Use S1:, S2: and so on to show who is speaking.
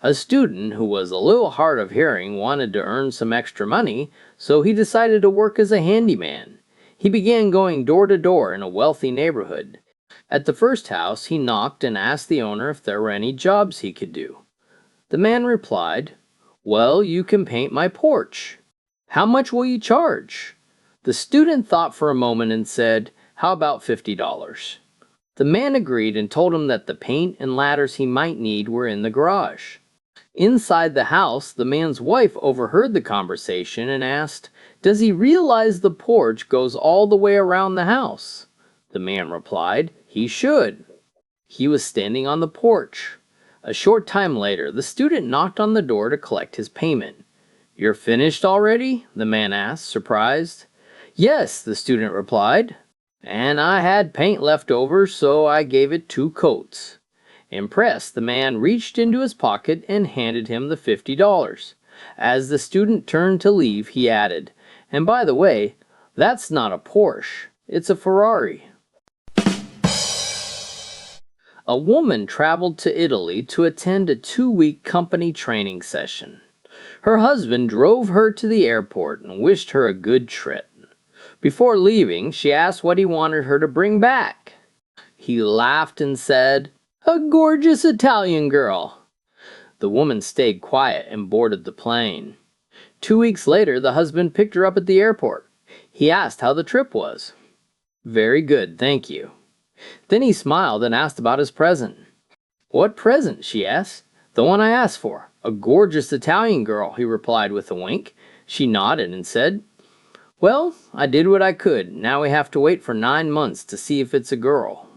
S1: A student who was a little hard of hearing wanted to earn some extra money, so he decided to work as a handyman. He began going door to door in a wealthy neighborhood. At the first house, he knocked and asked the owner if there were any jobs he could do. The man replied, "Well, you can paint my porch. How much will you charge?" The student thought for a moment and said, "How about $50?" The man agreed and told him that the paint and ladders he might need were in the garage. Inside the house, the man's wife overheard the conversation and asked, "Does he realize the porch goes all the way around the house?" The man replied, "He should." He was standing on the porch. A short time later, the student knocked on the door to collect his payment. "You're finished already?" the man asked, surprised. "Yes," the student replied, "and I had paint left over, so I gave it 2 coats." Impressed, the man reached into his pocket and handed him the $50. As the student turned to leave, he added, "And by the way, that's not a Porsche, it's a Ferrari." A woman traveled to Italy to attend a 2-week company training session. Her husband drove her to the airport and wished her a good trip. Before leaving, she asked what he wanted her to bring back. He laughed and said, "A gorgeous Italian girl." The woman stayed quiet and boarded the plane. 2 weeks later, the husband picked her up at the airport. He asked how the trip was. "Very good, thank you." Then he smiled and asked about his present. "What present?" she asked. "The one I asked for. A gorgeous Italian girl," he replied with a wink. She nodded and said, "Well, I did what I could. Now we have to wait for 9 months to see if it's a girl."